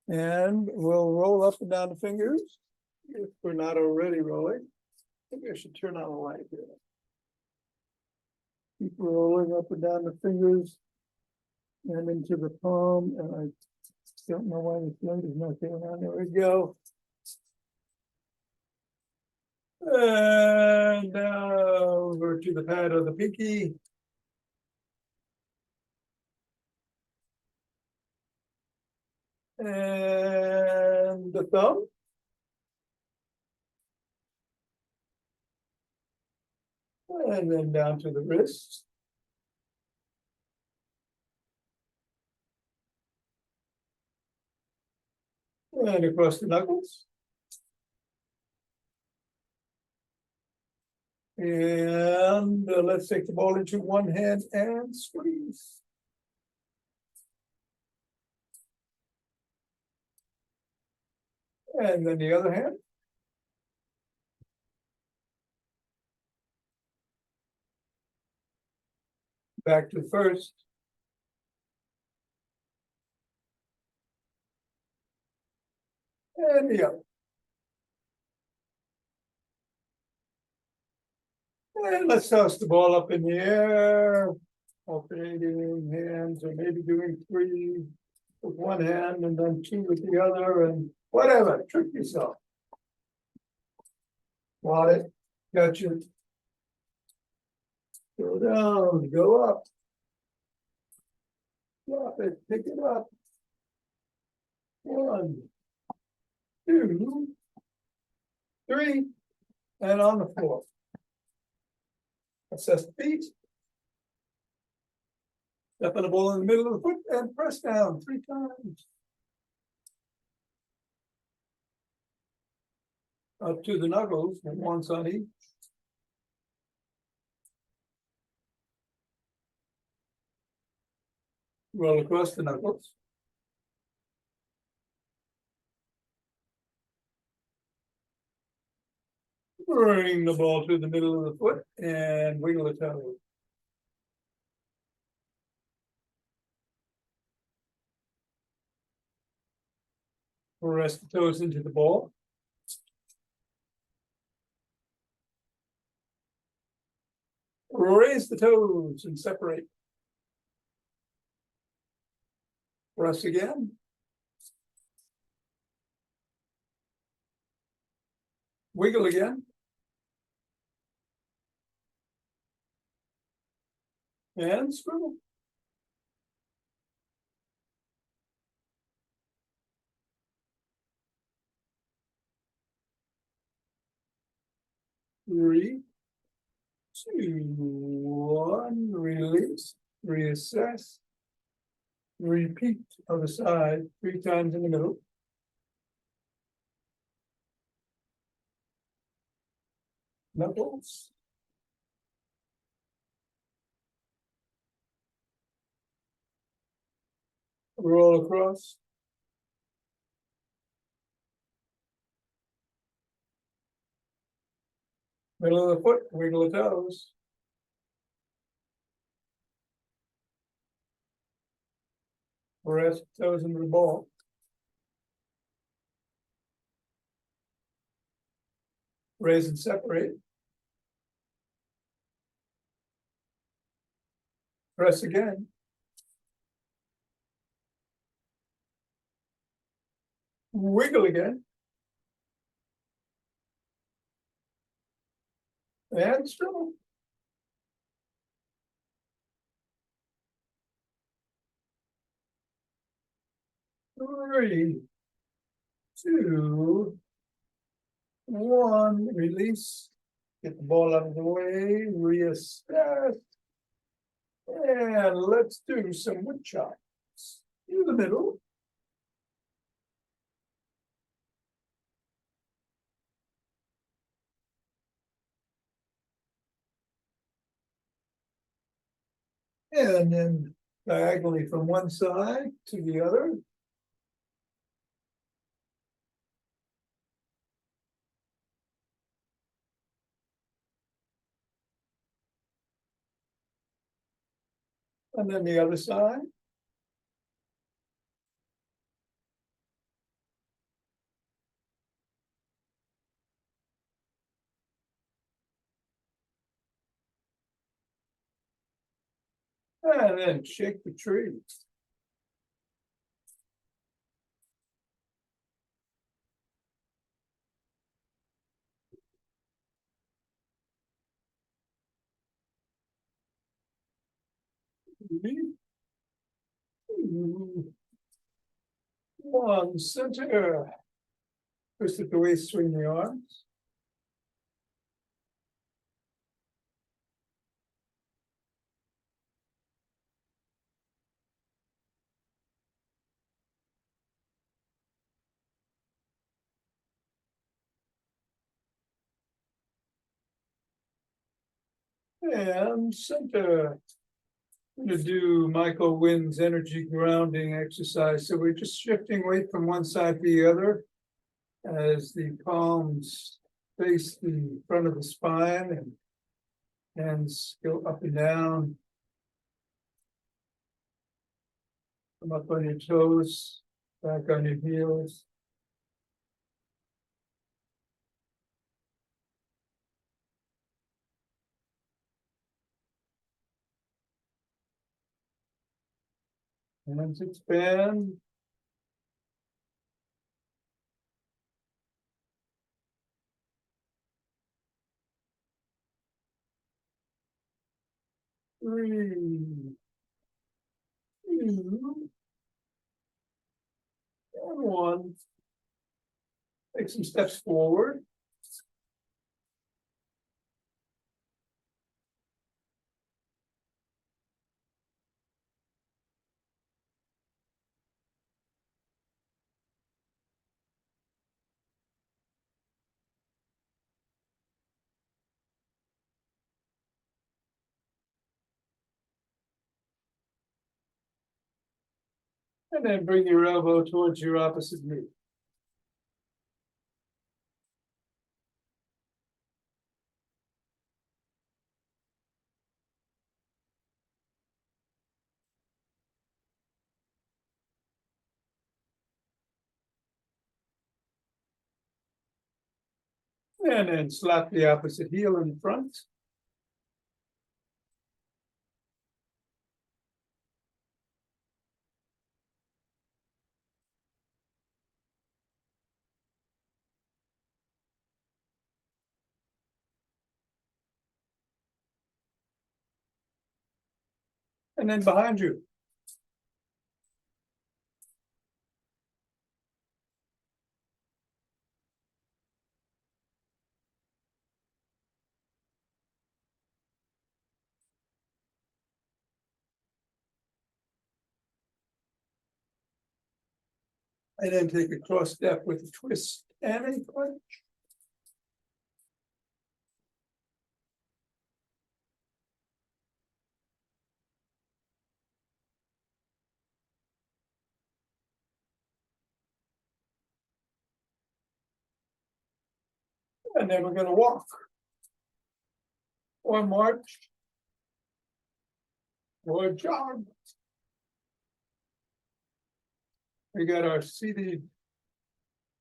And we'll roll up and down the fingers if we're not already rolling. Maybe I should turn on the light here. Keep rolling up and down the fingers and into the palm. And I don't know why the light is not going on. There we go. And now over to the pad of the pinky. And the thumb. And then down to the wrist. And across the knuckles. And let's take the ball into one hand and squeeze. And then the other hand. Back to first. And the other. And let's toss the ball up in the air. Alternating hands, or maybe doing three with one hand and then two with the other, and whatever, trick yourself. Got it, got you. Go down, go up. Drop it, pick it up. 1, 2, 3, and on the floor. Assess the feet. Step on the ball in the middle of the foot and press down 3 times. Up to the knuckles, and once on each. Roll across the knuckles. Bring the ball to the middle of the foot and wiggle the toe. Press the toes into the ball. Raise the toes and separate. Press again. Wiggle again. And scribble. Three, 2, 1, release, reassess, repeat other side 3 times in the middle. Knuckles. Roll across. Middle of the foot, wiggle the toes. Press the toes into the ball. Raise and separate. Press again. Wiggle again. And scribble. Three, 2, 1, release. Get the ball out of the way, reassess. And let's do some wood chops in the middle. And then diagonally from one side to the other. And then the other side. And then shake the tree. One center. Twist it the way, swing the arms. And center. I'm going to do Michael Wynn's energy grounding exercise. So we're just shifting weight from one side to the other as the palms face the front of the spine and hands go up and down. Come up on your toes, back on your heels. Hands expand. Three, two, and one. Take some steps forward. And then bring your elbow towards your opposite knee. And then slap the opposite heel in front. And then behind you. And then take a cross step with a twist and a punch. And then we're going to walk or march or jog. We got our seated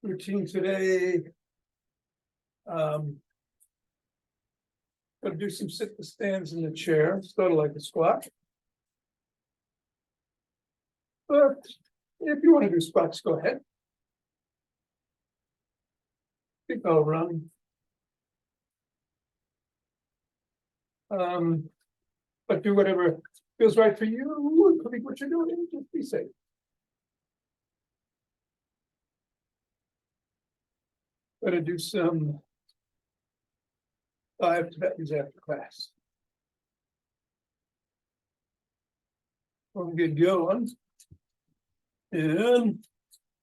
routine today. Gonna do some sit to stands in the chair, sort of like a squat. But if you want to do squats, go ahead. Big bell run. But do whatever feels right for you, including what you're doing, just be safe. Gonna do some 5 Tibetans after class. We'll get going. In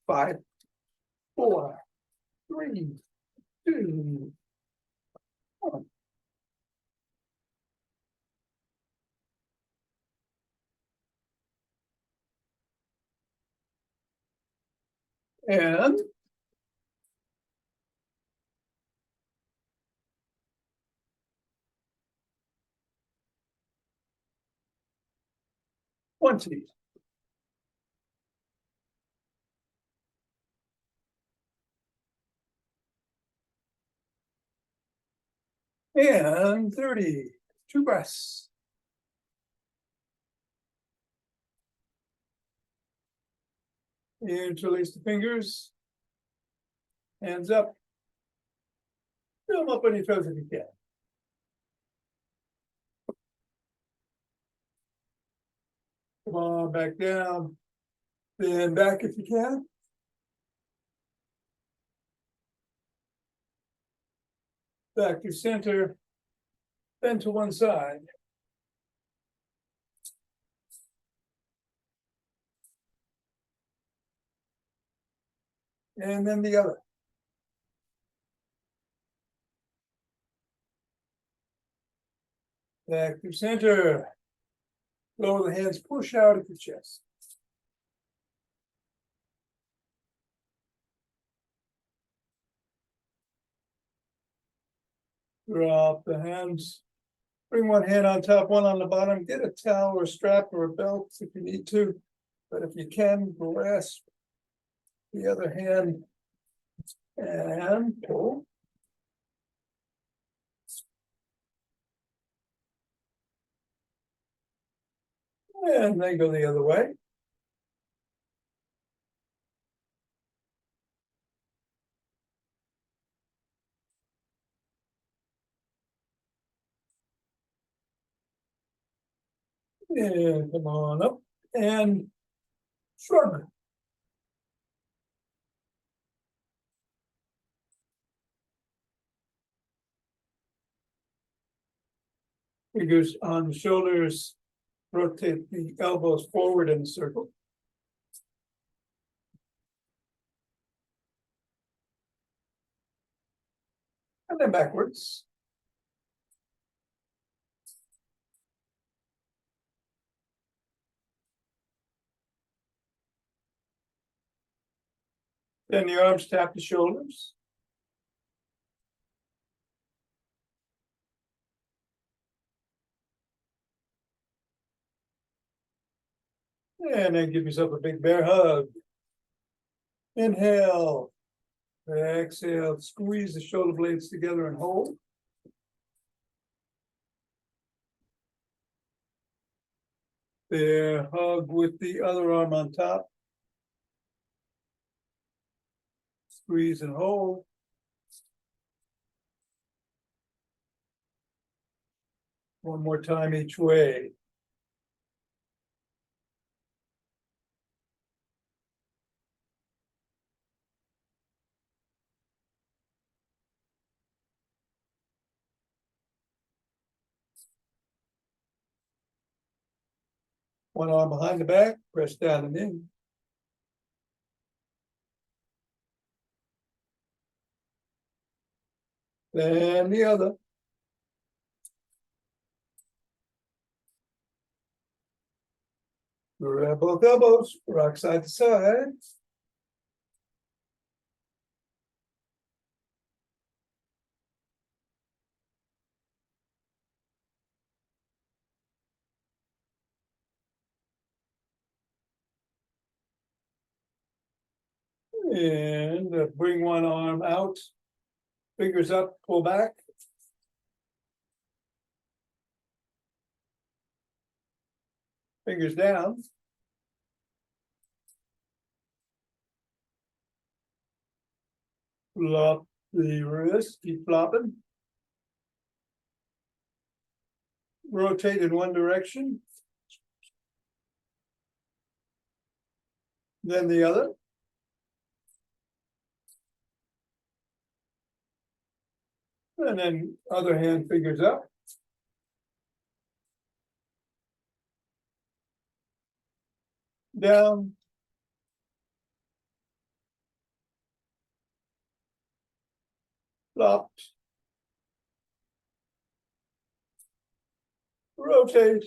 5, 4, 3, 2, 1. And 20. And 30. 2 breaths. Interlace the fingers. Hands up. Fill them up on your toes if you can. Come on, back down. Then back if you can. Back to center. Then to one side. And then the other. Back to center. Lower the hands, push out at the chest. Drop the hands. Bring one hand on top, one on the bottom. Get a towel or a strap or a belt if you need to. But if you can, grasp the other hand and pull. And then go the other way. And come on up and shrug. Fingers on the shoulders. Rotate the elbows forward in a circle. And then backwards. Then the arms tap the shoulders. And then give yourself a big bear hug. Inhale. Exhale. Squeeze the shoulder blades together and hold. Bear hug with the other arm on top. Squeeze and hold. One more time each way. One arm behind the back, press down and in. Then the other. Grab both elbows, rock side to side. And bring one arm out. Fingers up, pull back. Fingers down. Flop the wrist, keep flopping. Rotate in one direction. Then the other. And then other hand fingers up. Down. Flop. Rotate.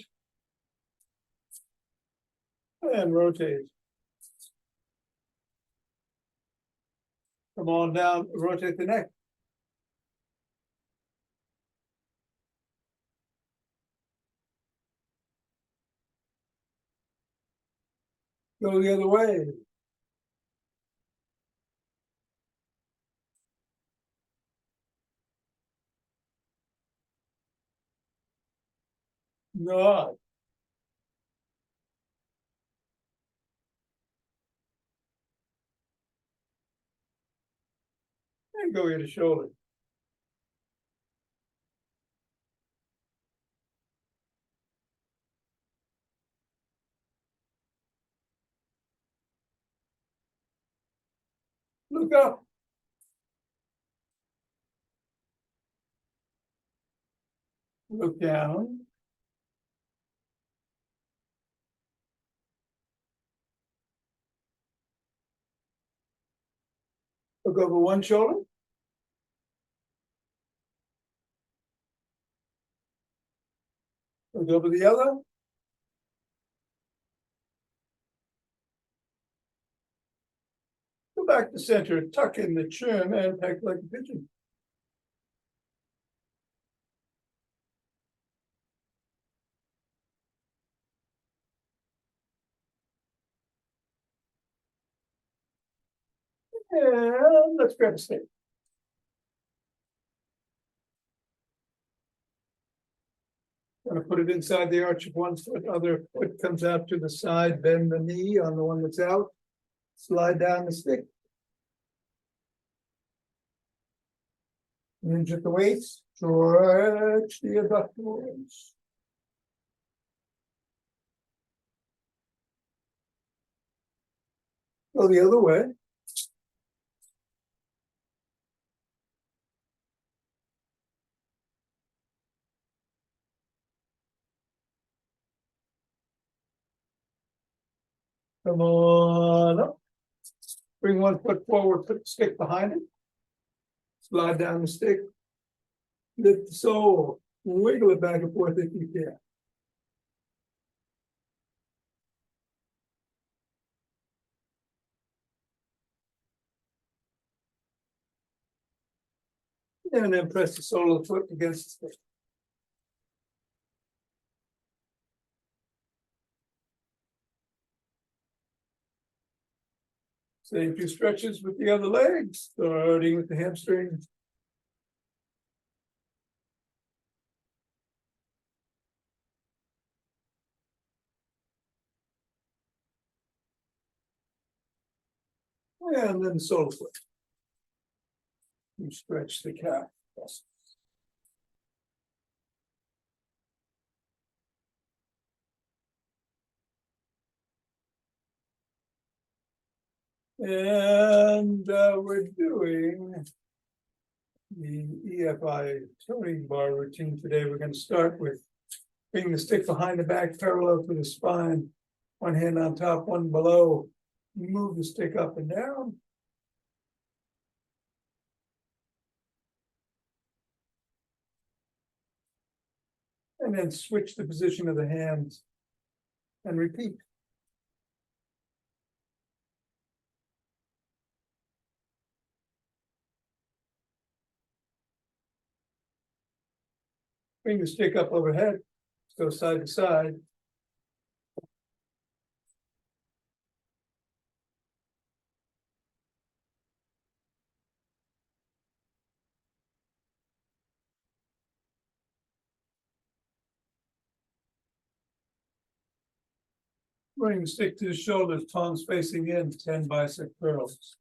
And rotate. Come on down, rotate the neck. Go the other way. Nod. And go ear to shoulder. Look up. Look down. Look over one shoulder. Look over the other. Go back to center, tuck in the chin, and peck like a pigeon. And let's grab a stick. Gonna put it inside the arch of one foot, other foot comes out to the side, bend the knee on the one that's out, slide down the stick. Hinge at the waist, stretch the adductors. Go the other way. Come on up. Bring one foot forward, put the stick behind it. Slide down the stick. Lift the sole. Wiggle it back and forth if you can. And then press the sole of the foot against the stick. Same two stretches with the other leg, starting with the hamstring. And then the sole of the foot. You stretch the calf. And we're doing the EFI toning bar routine today. We're going to start with bringing the stick behind the back parallel to the spine, one hand on top, one below. Move the stick up and down. And then switch the position of the hands and repeat. Bring the stick up overhead, go side to side. Bring the stick to the shoulders, palms facing in, 10 bicep curls.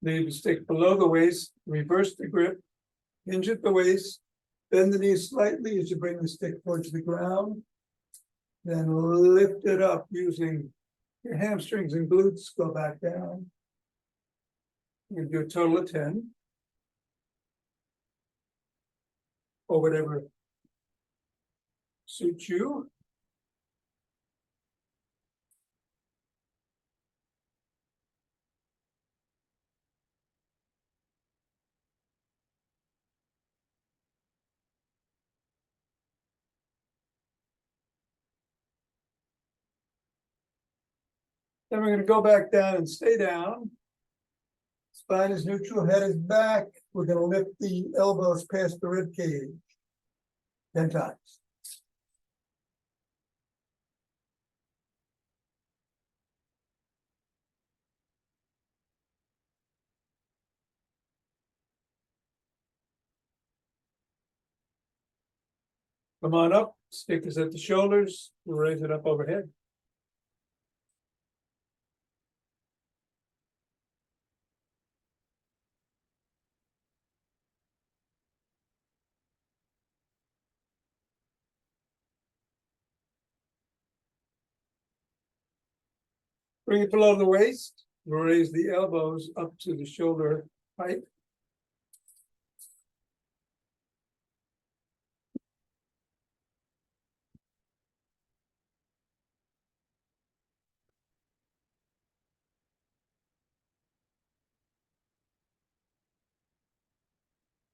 Leave the stick below the waist, reverse the grip, hinge at the waist, bend the knees slightly as you bring the stick towards the ground. Then lift it up using your hamstrings and glutes, go back down. You do a total of 10. Or whatever suits you. Then we're going to go back down and stay down. Spine is neutral, head is back. We're going to lift the elbows past the rib cage 10 times. Come on up, stick is at the shoulders, we'll raise it up overhead. Bring it below the waist, raise the elbows up to the shoulder height.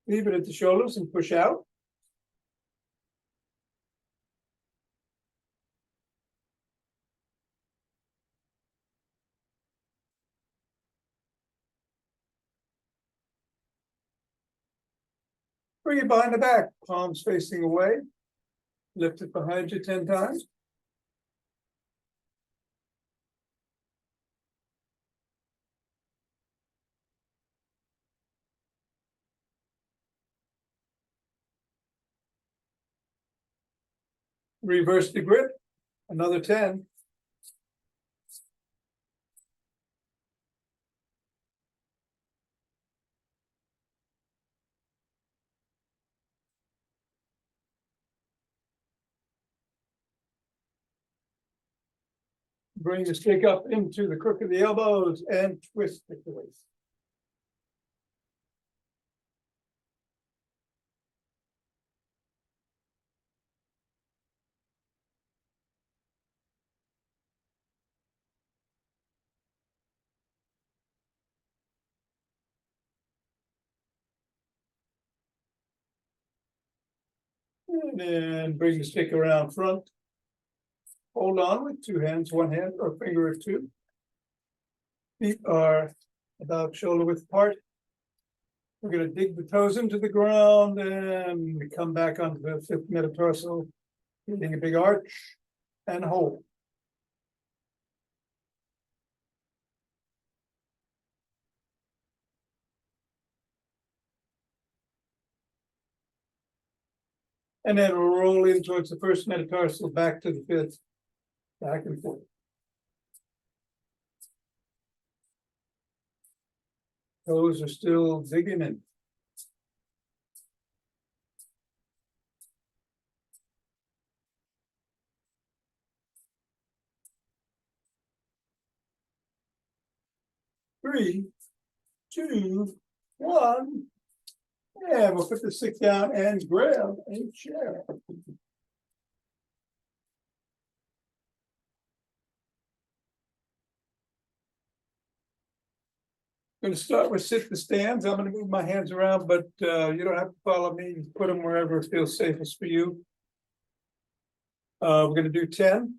Leave it at the shoulders and push out. Bring it behind the back, palms facing away. Lift it behind you 10 times. Reverse the grip, another 10. Bring the stick up into the crook of the elbows and twist at the waist. And then bring the stick around front. Hold on with two hands, one hand or finger or two. Feet are about shoulder width apart. We're going to dig the toes into the ground and we come back onto the fifth metatarsal, creating a big arch and hold. And then roll in towards the first metatarsal, back to the fifth, back and forth. Toes are still digging in. Three, two, one. And we'll put the stick down and grab a chair. Going to start with sit the stands. I'm going to move my hands around, but you don't have to follow me. You put them wherever it feels safest for you. We're going to do 10.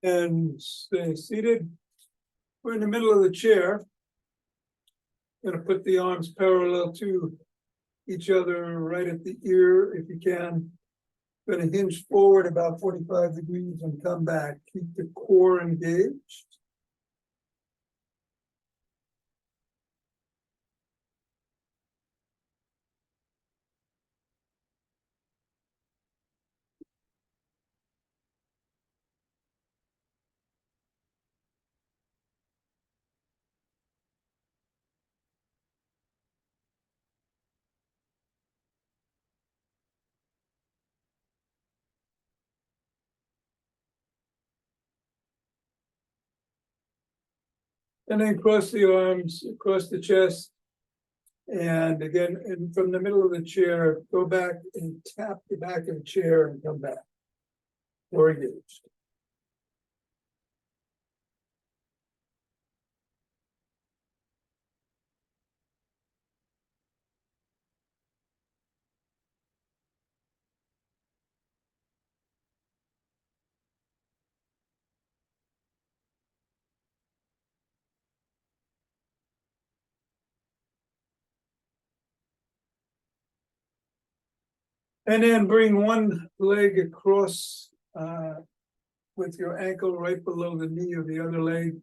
And stay seated. We're in the middle of the chair. Going to put the arms parallel to each other, right at the ear if you can. Going to hinge forward about 45 degrees and come back. Keep the core engaged. And then cross the arms across the chest. And again, and from the middle of the chair, go back and tap the back of the chair and come back. Or engaged. And then bring one leg across with your ankle right below the knee of the other leg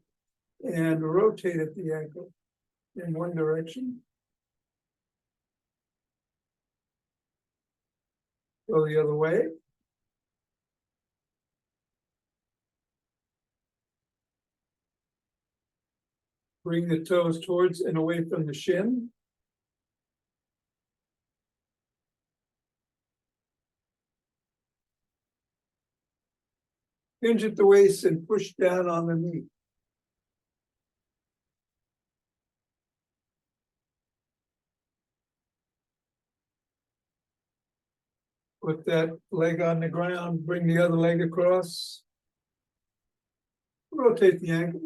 and rotate at the ankle in one direction. Go the other way. Bring the toes towards and away from the shin. Hinge at the waist and push down on the knee. Put that leg on the ground, bring the other leg across. Rotate the ankle.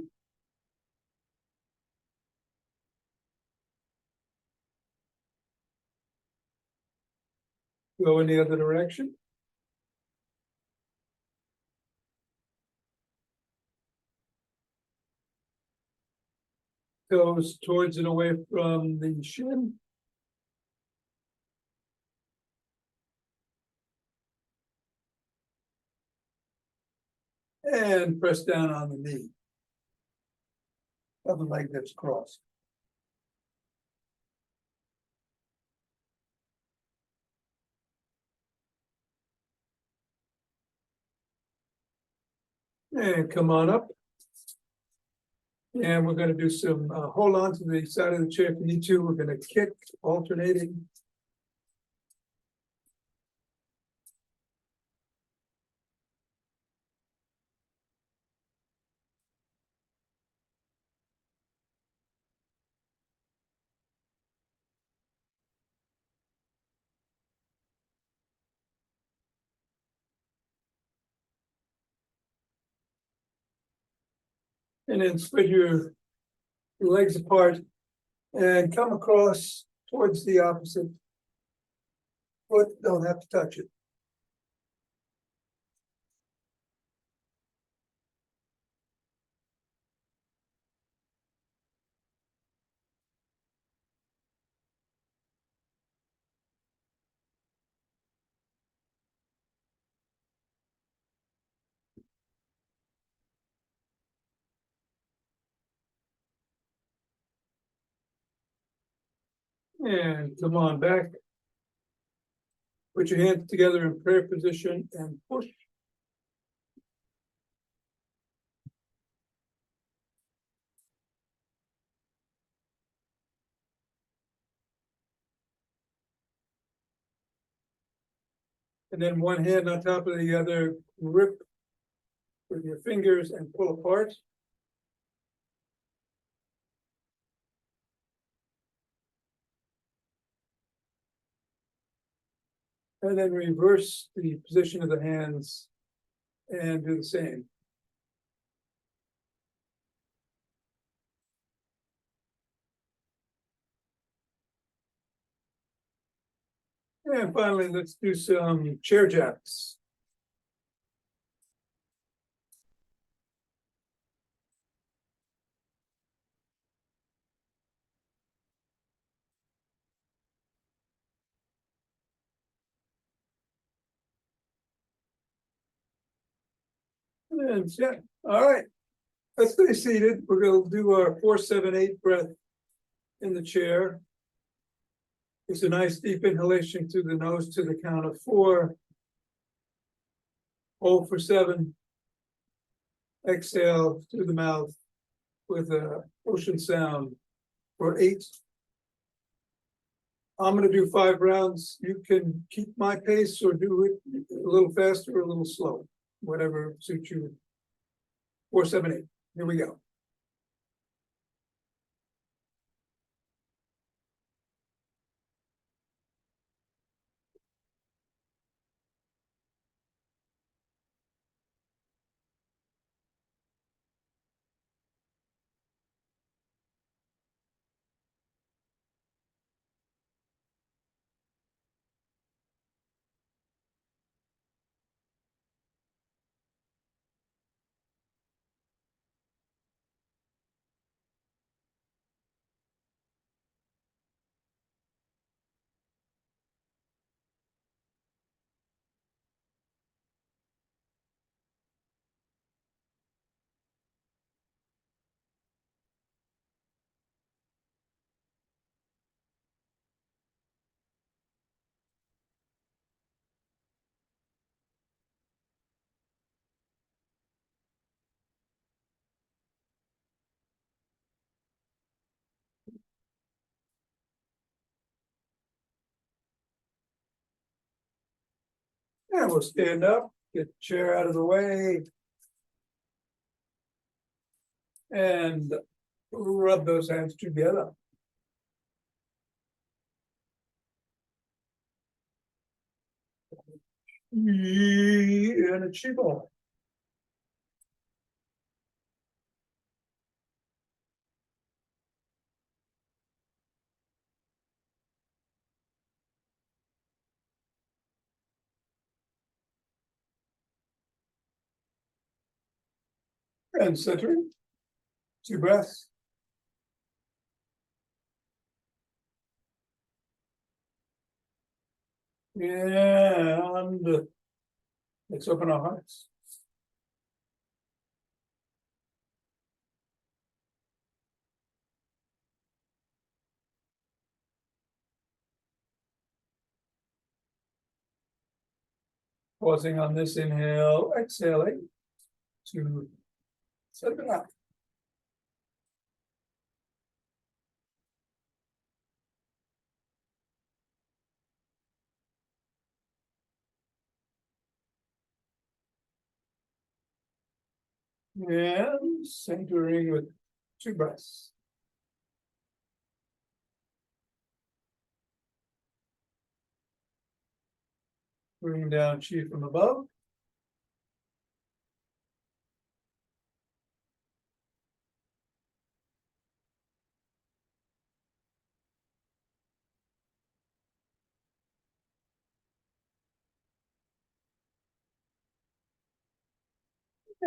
Go in the other direction. Toes towards and away from the shin. And press down on the knee. Other leg that's crossed. And come on up. And we're going to do some, hold on to the side of the chair if you need to. We're going to kick, alternating. And then spread your legs apart and come across towards the opposite foot. Don't have to touch it. And come on back. Put your hands together in prayer position and push. And then one hand on top of the other, grip with your fingers and pull apart. And then reverse the position of the hands and do the same. And finally, let's do some chair jacks. And yeah, all right. Let's stay seated. We're going to do our 4-7-8 breath in the chair. It's a nice deep inhalation through the nose to the count of 4. Hold for 7. Exhale through the mouth with a ocean sound for 8. I'm going to do 5 rounds. You can keep my pace or do it a little faster or a little slow, whatever suits you. 4-7-8. Here we go. And we'll stand up, get the chair out of the way. And rub those hands together. And a chi ball. And centering. 2 breaths. And let's open our hearts. Pausing on this inhale, exhaling to set it up. And centering with 2 breaths. Bring down chi from above.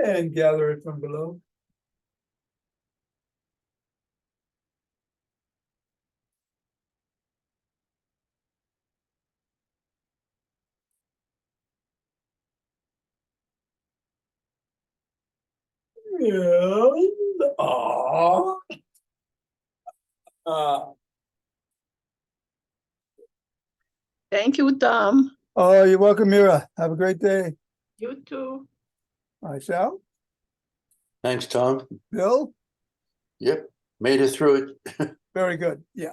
And gather it from below. And Thank you, Tom. oh, you're welcome, Mira. Have a great day. You too. I shall. Thanks, Tom. Bill, Yep, made it through it. very good. Yeah.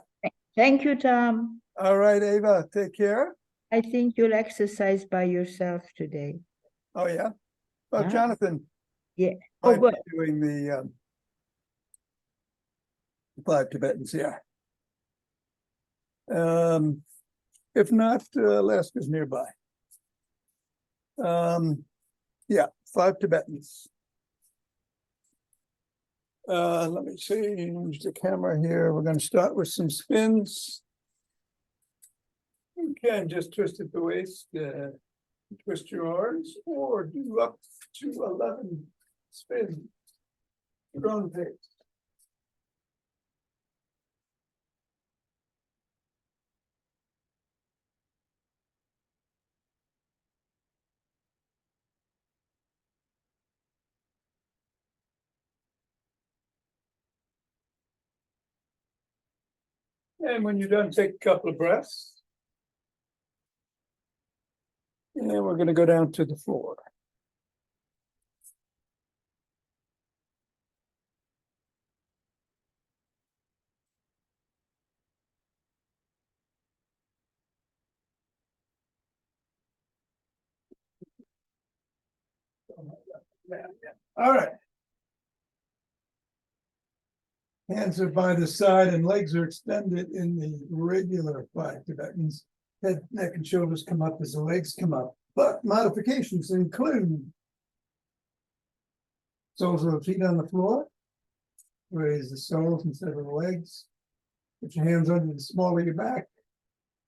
Thank you, Tom. All right, Ava, take care. I think you'll exercise by yourself today. Oh, yeah. Oh, Yeah. Jonathan. Yeah. Oh, might be good. doing the 5 Tibetans, yeah. If not, Alaska's nearby. Yeah, 5 Tibetans. Let me change the camera here. We're going to start with some spins. You can just twist at the waist, twist your arms, or do up to 11 spins. Your own pace. And when you're done, take a couple of breaths. And then we're going to go down to the floor. All right. Hands are by the side and legs are extended in the regular 5 Tibetans. Head, neck, and shoulders come up as the legs come up. But modifications include soles of the feet on the floor. Raise the soles instead of the legs. Put your hands under the small of your back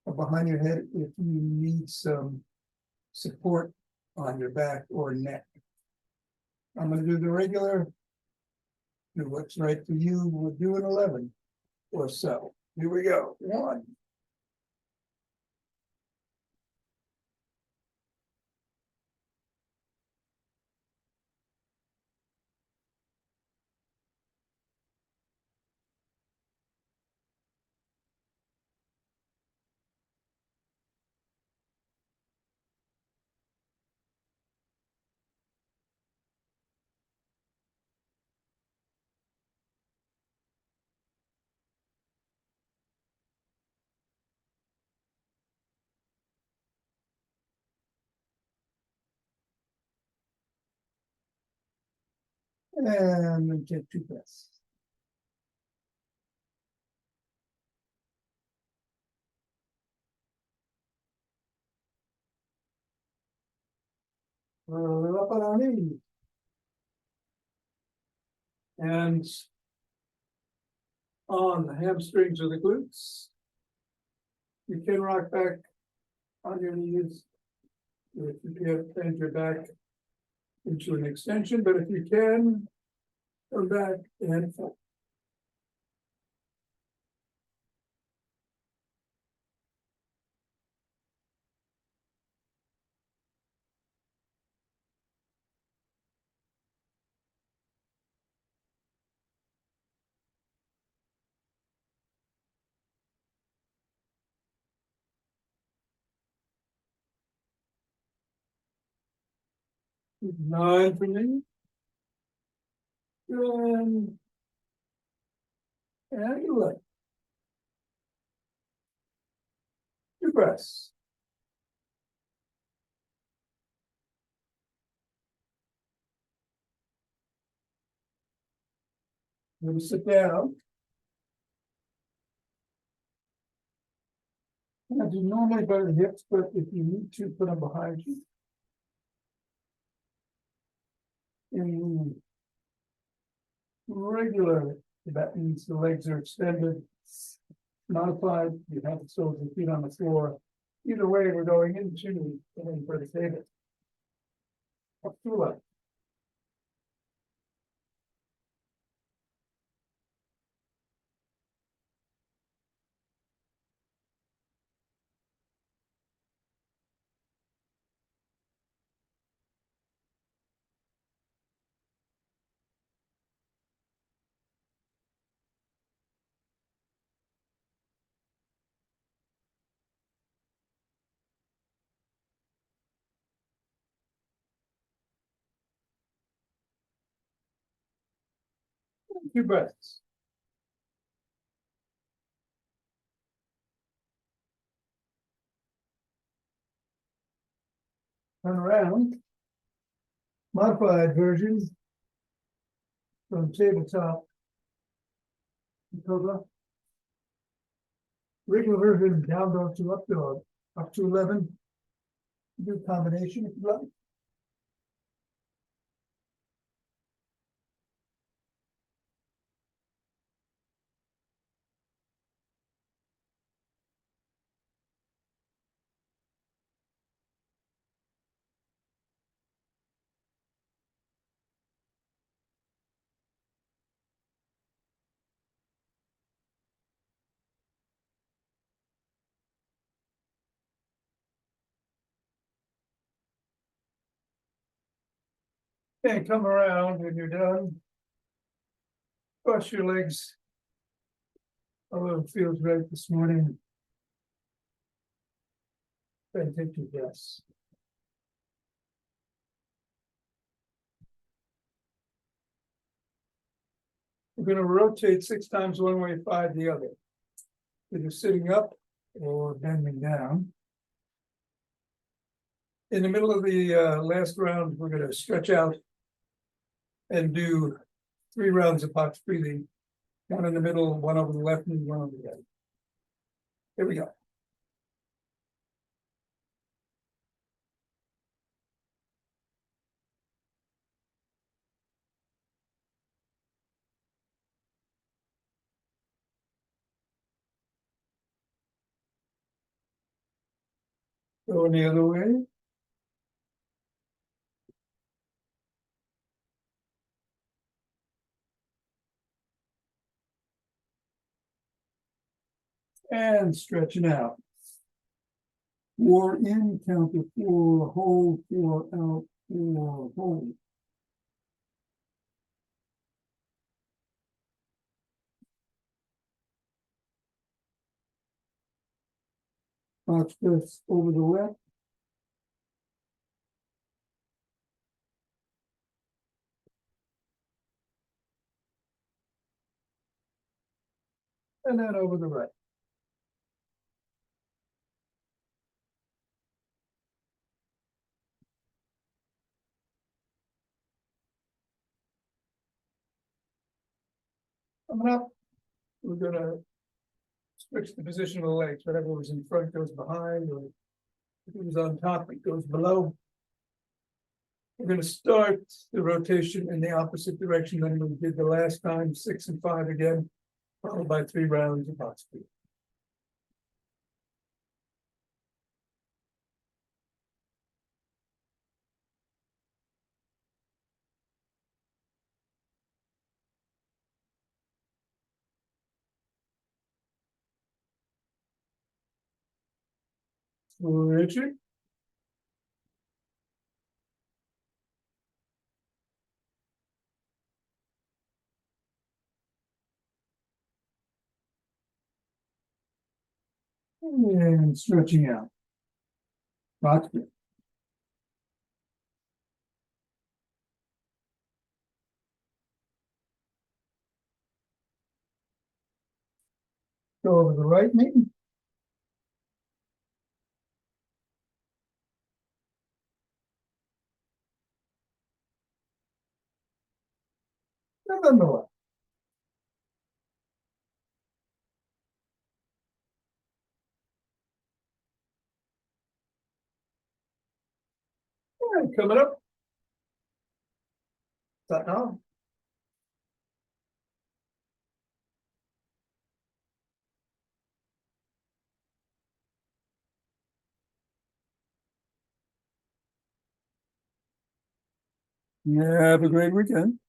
or behind your head if you need some support on your back or neck. I'm going to do the regular. Do what's right for you. We'll do an 11 or so. Here we go. 1. And then take 2 breaths. Roll it up on our knees. And on the hamstrings or the glutes. You can rock back on your knees. If you can't bend your back into an extension, but if you can, come back and forth. Nine for me. Good. And you let. 2 breaths. Then sit down. I do normally by the hips, but if you need to, put them behind you. In regular, that means the legs are extended. Modified, you have the soles of the feet on the floor. Either way, we're going into for the table. Up to left. Two breaths. Turn around. Modified version from tabletop. Cobra. Regular version down dog to up dog, up to 11. Do a combination if you like. And come around when you're done. Cross your legs. Although it feels right this morning. And take 2 breaths. We're going to rotate 6 times one way, 5 the other. Either sitting up or bending down. In the middle of the last round, we're going to stretch out and do 3 rounds of box breathing. 1 in the middle, 1 over the left, and 1 over the right. Here we go. Going the other way. And stretching out. 4 in, count to 4, hold, 4 out, 4, hold. Box press over the left. And then over the right. Coming up, we're gonna switch the position of the legs, whatever was in front goes behind, or if it was on top, it goes below. We're gonna start the rotation in the opposite direction than we did the last time, 6 and 5 again, followed by 3 rounds of box speed. Richard? And stretching out. Box speed. Go over the right knee. And then the left. All right, coming up. That now. Yeah, have a great weekend.